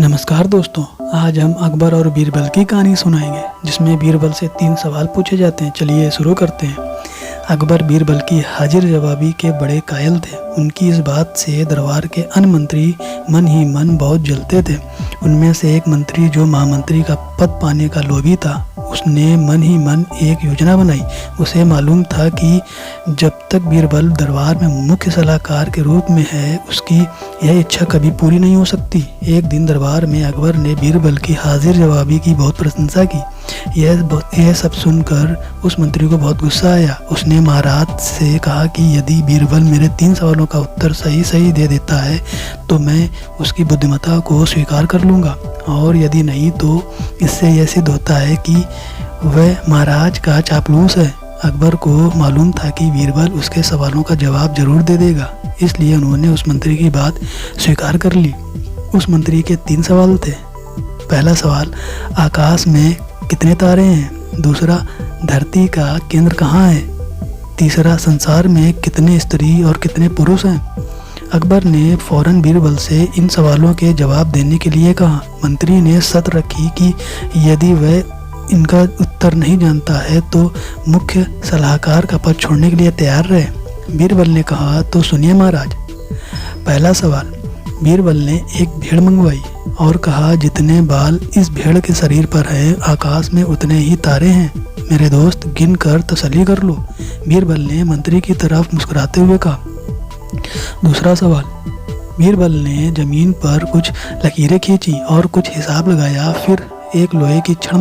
नमस्कार दोस्तों, आज हम अकबर और बीरबल की कहानी सुनाएंगे जिसमें बीरबल से 3 सवाल पूछे जाते हैं। चलिए शुरू करते हैं। अकबर बीरबल की हाजिर जवाबी के बड़े कायल थे। उनकी इस बात से दरबार के अन्य मंत्री मन ही मन बहुत जलते थे। उनमें से एक मंत्री जो महामंत्री का पद पाने का लोभी था, उसने मन ही मन एक योजना बनाई। उसे मालूम था कि जब तक बीरबल दरबार में मुख्य सलाहकार के रूप में है, उसकी यह इच्छा कभी पूरी नहीं हो सकती। एक दिन दरबार में अकबर ने बीरबल की हाजिर जवाबी की बहुत प्रशंसा की। यह सब सुनकर उस मंत्री को बहुत गुस्सा आया। उसने महाराज से कहा कि यदि बीरबल मेरे 3 सवालों का उत्तर सही सही दे देता है तो मैं उसकी बुद्धिमत्ता को स्वीकार कर लूँगा, और यदि नहीं तो इससे यह सिद्ध होता है कि वह महाराज का चापलूस है। अकबर को मालूम था कि बीरबल उसके सवालों का जवाब जरूर दे देगा, इसलिए उन्होंने उस मंत्री की बात स्वीकार कर ली। उस मंत्री के 3 सवाल थे। पहला सवाल, आकाश में कितने तारे हैं? दूसरा, धरती का केंद्र कहाँ है? तीसरा, संसार में कितने स्त्री और कितने पुरुष हैं? अकबर ने फौरन बीरबल से इन सवालों के जवाब देने के लिए कहा। मंत्री ने शर्त रखी कि यदि वह इनका उत्तर नहीं जानता है तो मुख्य सलाहकार का पद छोड़ने के लिए तैयार रहे। बीरबल ने कहा, तो सुनिए महाराज। पहला सवाल, बीरबल ने एक भेड़ मंगवाई और कहा, जितने बाल इस भेड़ के शरीर पर हैं, आकाश में उतने ही तारे हैं। मेरे दोस्त, गिन कर तसल्ली कर लो। बीरबल ने मंत्री की तरफ मुस्कुराते हुए कहा। दूसरा सवाल, बीरबल ने जमीन पर कुछ लकीरें खींची और कुछ हिसाब लगाया। फिर एक लोहे की छड़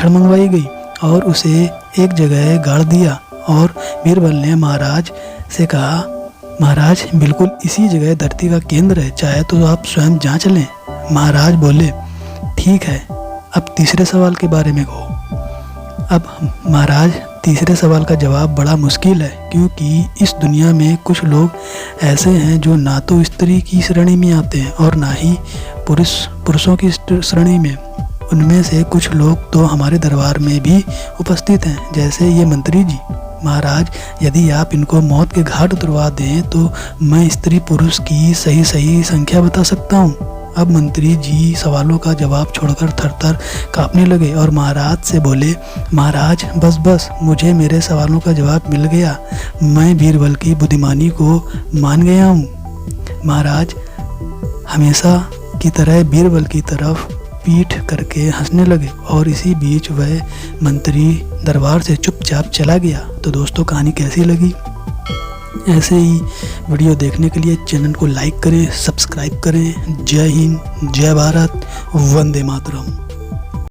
मंगवाई गई और उसे एक जगह गाड़ दिया, और बीरबल ने महाराज से कहा, महाराज, बिल्कुल इसी जगह धरती का केंद्र है, चाहे तो आप स्वयं जांच लें। महाराज बोले, ठीक है, अब तीसरे सवाल के बारे में कहो। अब महाराज, तीसरे सवाल का जवाब बड़ा मुश्किल है, क्योंकि इस दुनिया में कुछ लोग ऐसे हैं जो ना तो स्त्री की श्रेणी में आते हैं और ना ही पुरुषों की श्रेणी में। उनमें से कुछ लोग तो हमारे दरबार में भी उपस्थित हैं, जैसे ये मंत्री जी। महाराज, यदि आप इनको मौत के घाट उतरवा दें तो मैं स्त्री पुरुष की सही संख्या बता सकता हूँ। अब मंत्री जी सवालों का जवाब छोड़कर थरथर कांपने लगे और महाराज से बोले, महाराज, बस मुझे मेरे सवालों का जवाब मिल गया। मैं बीरबल की बुद्धिमानी को मान गया हूँ। महाराज हमेशा की तरह बीरबल की तरफ पीठ करके हंसने लगे, और इसी बीच वह मंत्री दरबार से चुपचाप चला गया। तो दोस्तों, कहानी कैसी लगी? ऐसे ही वीडियो देखने के लिए चैनल को लाइक करें, सब्सक्राइब करें। जय हिंद, जय भारत, वंदे मातरम।